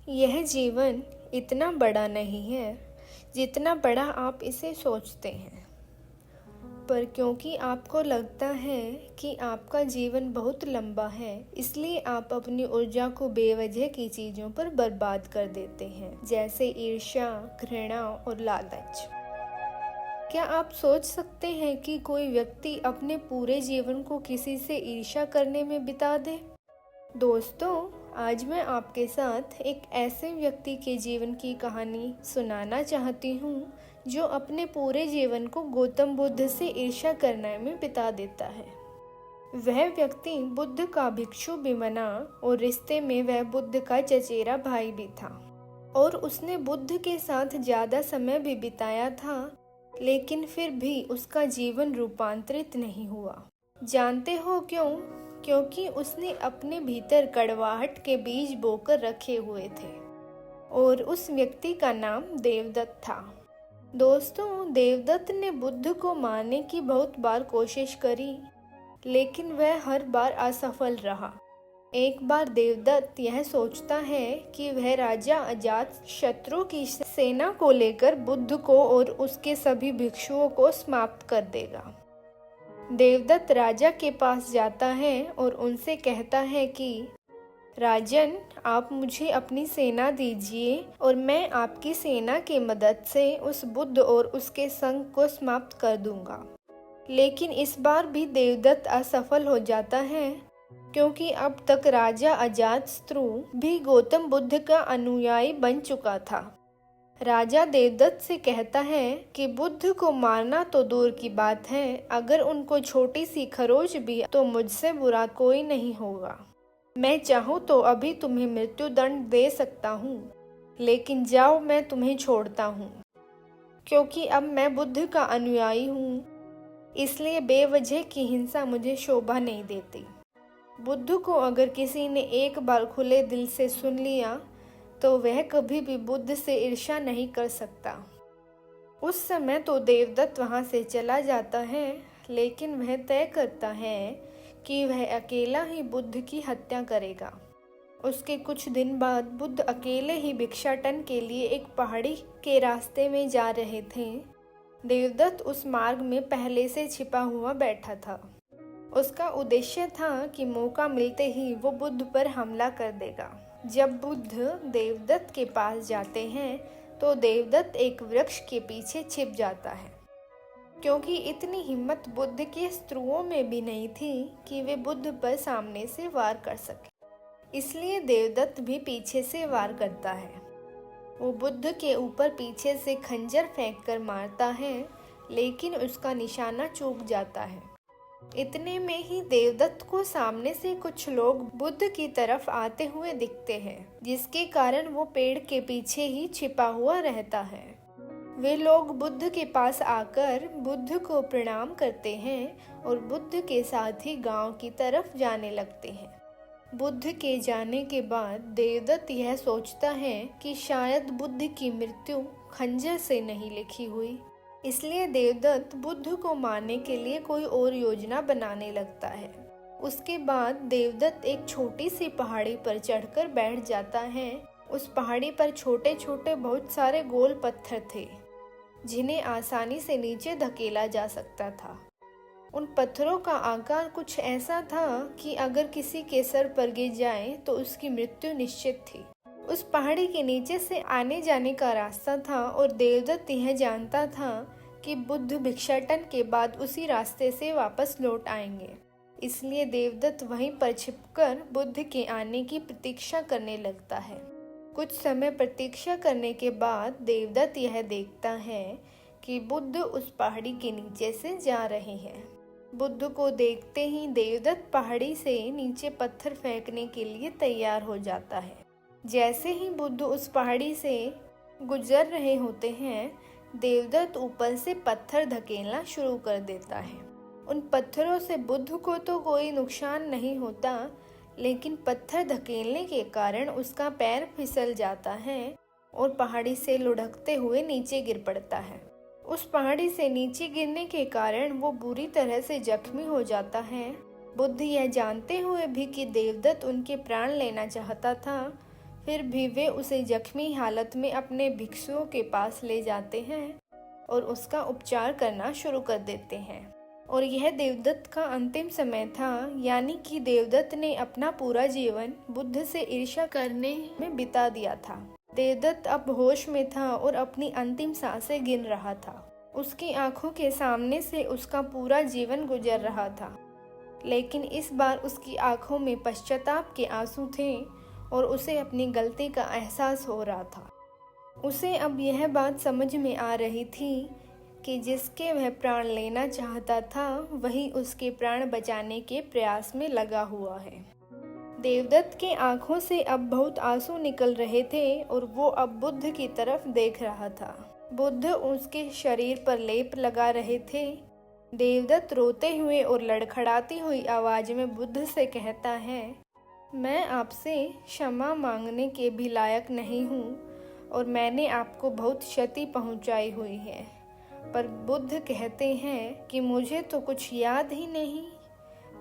यह जीवन इतना बड़ा नहीं है जितना बड़ा आप इसे सोचते हैं, पर क्योंकि आपको लगता है कि आपका जीवन बहुत लंबा है, इसलिए आप अपनी ऊर्जा को बेवजह की चीज़ों पर बर्बाद कर देते हैं, जैसे ईर्ष्या, घृणा और लालच। क्या आप सोच सकते हैं कि कोई व्यक्ति अपने पूरे जीवन को किसी से ईर्ष्या करने में बिता दे? दोस्तों, आज मैं आपके साथ एक ऐसे व्यक्ति के जीवन की कहानी सुनाना चाहती हूँ जो अपने पूरे जीवन को गौतम बुद्ध से ईर्ष्या करने में बिता देता है। वह व्यक्ति बुद्ध का भिक्षु भी बना और रिश्ते में वह बुद्ध का चचेरा भाई भी था और उसने बुद्ध के साथ ज़्यादा समय भी बिताया था, लेकिन फिर भी उसका जीवन रूपांतरित नहीं हुआ। जानते हो क्यों? क्योंकि उसने अपने भीतर कड़वाहट के बीज बोकर रखे हुए थे और उस व्यक्ति का नाम देवदत्त था। दोस्तों, देवदत्त ने बुद्ध को मारने की बहुत बार कोशिश करी, लेकिन वह हर बार असफल रहा। एक बार देवदत्त यह सोचता है कि वह राजा अजात शत्रु की सेना को लेकर बुद्ध को और उसके सभी भिक्षुओं को समाप्त कर देगा। देवदत्त राजा के पास जाता है और उनसे कहता है कि राजन, आप मुझे अपनी सेना दीजिए और मैं आपकी सेना की मदद से उस बुद्ध और उसके संग को समाप्त कर दूंगा। लेकिन इस बार भी देवदत्त असफल हो जाता है, क्योंकि अब तक राजा अजातशत्रु भी गौतम बुद्ध का अनुयायी बन चुका था। राजा देवदत्त से कहता है कि बुद्ध को मारना तो दूर की बात है, अगर उनको छोटी सी खरोच भी तो मुझसे बुरा कोई नहीं होगा। मैं चाहूँ तो अभी तुम्हें मृत्युदंड दे सकता हूँ, लेकिन जाओ, मैं तुम्हें छोड़ता हूँ, क्योंकि अब मैं बुद्ध का अनुयायी हूँ, इसलिए बेवजह की हिंसा मुझे शोभा नहीं देती। बुद्ध को अगर किसी ने एक बार खुले दिल से सुन लिया तो वह कभी भी बुद्ध से ईर्ष्या नहीं कर सकता। उस समय तो देवदत्त वहाँ से चला जाता है, लेकिन वह तय करता है कि वह अकेला ही बुद्ध की हत्या करेगा। उसके कुछ दिन बाद बुद्ध अकेले ही भिक्षाटन के लिए एक पहाड़ी के रास्ते में जा रहे थे। देवदत्त उस मार्ग में पहले से छिपा हुआ बैठा था। उसका उद्देश्य था कि मौका मिलते ही वो बुद्ध पर हमला कर देगा। जब बुद्ध देवदत्त के पास जाते हैं तो देवदत्त एक वृक्ष के पीछे छिप जाता है, क्योंकि इतनी हिम्मत बुद्ध के शत्रुओं में भी नहीं थी कि वे बुद्ध पर सामने से वार कर सके। इसलिए देवदत्त भी पीछे से वार करता है। वो बुद्ध के ऊपर पीछे से खंजर फेंककर मारता है, लेकिन उसका निशाना चूक जाता है। इतने में ही देवदत्त को सामने से कुछ लोग बुद्ध की तरफ आते हुए दिखते हैं, जिसके कारण वो पेड़ के पीछे ही छिपा हुआ रहता है। वे लोग बुद्ध के पास आकर बुद्ध को प्रणाम करते हैं और बुद्ध के साथ ही गांव की तरफ जाने लगते हैं। बुद्ध के जाने के बाद देवदत्त यह सोचता है कि शायद बुद्ध की मृत्यु खंजर से नहीं लिखी हुई, इसलिए देवदत्त बुद्ध को मारने के लिए कोई और योजना बनाने लगता है। उसके बाद देवदत्त एक छोटी सी पहाड़ी पर चढ़कर बैठ जाता है। उस पहाड़ी पर छोटे छोटे बहुत सारे गोल पत्थर थे, जिन्हें आसानी से नीचे धकेला जा सकता था। उन पत्थरों का आकार कुछ ऐसा था कि अगर किसी के सर पर गिर जाए तो उसकी मृत्यु निश्चित थी। उस पहाड़ी के नीचे से आने जाने का रास्ता था और देवदत्त यह जानता था कि बुद्ध भिक्षाटन के बाद उसी रास्ते से वापस लौट आएंगे। इसलिए देवदत्त वहीं पर छिपकर बुद्ध के आने की प्रतीक्षा करने लगता है। कुछ समय प्रतीक्षा करने के बाद देवदत्त यह देखता है कि बुद्ध उस पहाड़ी के नीचे से जा रहे हैं। बुद्ध को देखते ही देवदत्त पहाड़ी से नीचे पत्थर फेंकने के लिए तैयार हो जाता है। जैसे ही बुद्ध उस पहाड़ी से गुजर रहे होते हैं, देवदत्त ऊपर से पत्थर धकेलना शुरू कर देता है। उन पत्थरों से बुद्ध को तो कोई नुकसान नहीं होता, लेकिन पत्थर धकेलने के कारण उसका पैर फिसल जाता है और पहाड़ी से लुढ़कते हुए नीचे गिर पड़ता है। उस पहाड़ी से नीचे गिरने के कारण वो बुरी तरह से जख्मी हो जाता है। बुद्ध यह जानते हुए भी कि देवदत्त उनके प्राण लेना चाहता था, फिर भी वे उसे जख्मी हालत में अपने भिक्षुओं के पास ले जाते हैं और उसका उपचार करना शुरू कर देते हैं। और यह देवदत्त का अंतिम समय था, यानी कि देवदत्त ने अपना पूरा जीवन बुद्ध से ईर्ष्या करने में बिता दिया था। देवदत्त अब होश में था और अपनी अंतिम सांसें गिन रहा था। उसकी आंखों के सामने से उसका पूरा जीवन गुजर रहा था, लेकिन इस बार उसकी आंखों में पश्चाताप के आंसू थे और उसे अपनी गलती का एहसास हो रहा था। उसे अब यह बात समझ में आ रही थी कि जिसके वह प्राण लेना चाहता था वही उसके प्राण बचाने के प्रयास में लगा हुआ है। देवदत्त के आंखों से अब बहुत आंसू निकल रहे थे और वो अब बुद्ध की तरफ देख रहा था। बुद्ध उसके शरीर पर लेप लगा रहे थे। देवदत्त रोते हुए और लड़खड़ाती हुई आवाज में बुद्ध से कहता है, मैं आपसे क्षमा मांगने के भी लायक नहीं हूँ और मैंने आपको बहुत क्षति पहुँचाई हुई है। पर बुद्ध कहते हैं कि मुझे तो कुछ याद ही नहीं।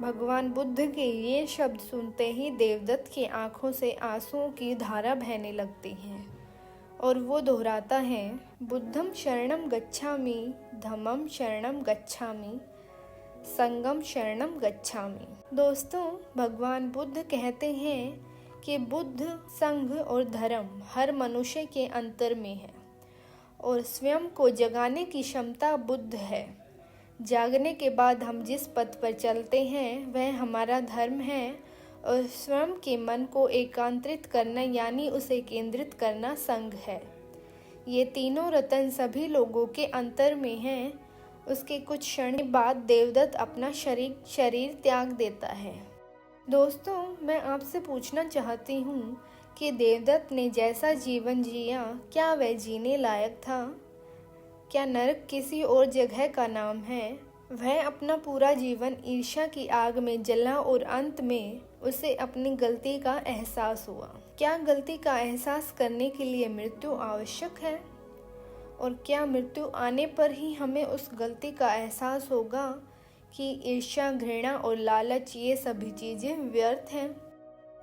भगवान बुद्ध के ये शब्द सुनते ही देवदत्त की आंखों से आंसुओं की धारा बहने लगती है और वो दोहराता है, बुद्धम शरणम गच्छामि, धम्मम शरणम गच्छामि, संगम शरणम गच्छामि। दोस्तों, भगवान बुद्ध कहते हैं कि बुद्ध, संघ और धर्म हर मनुष्य के अंतर में है और स्वयं को जगाने की क्षमता बुद्ध है। जागने के बाद हम जिस पथ पर चलते हैं वह हमारा धर्म है और स्वयं के मन को एकांतरित करना यानी उसे केंद्रित करना संघ है। ये तीनों रत्न सभी लोगों के अंतर में हैं। उसके कुछ क्षण बाद देवदत्त अपना शरीर त्याग देता है। दोस्तों, मैं आपसे पूछना चाहती हूँ कि देवदत्त ने जैसा जीवन जिया, क्या वह जीने लायक था? क्या नरक किसी और जगह का नाम है? वह अपना पूरा जीवन ईर्ष्या की आग में जला और अंत में उसे अपनी गलती का एहसास हुआ। क्या गलती का एहसास करने के लिए मृत्यु आवश्यक है? और क्या मृत्यु आने पर ही हमें उस गलती का एहसास होगा कि ईर्ष्या, घृणा और लालच ये सभी चीज़ें व्यर्थ हैं?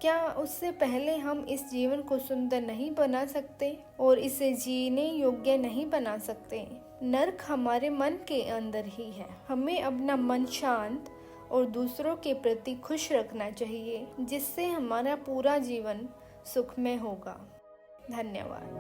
क्या उससे पहले हम इस जीवन को सुंदर नहीं बना सकते और इसे जीने योग्य नहीं बना सकते? नर्क हमारे मन के अंदर ही है। हमें अपना मन शांत और दूसरों के प्रति खुश रखना चाहिए, जिससे हमारा पूरा जीवन सुखमय होगा। धन्यवाद।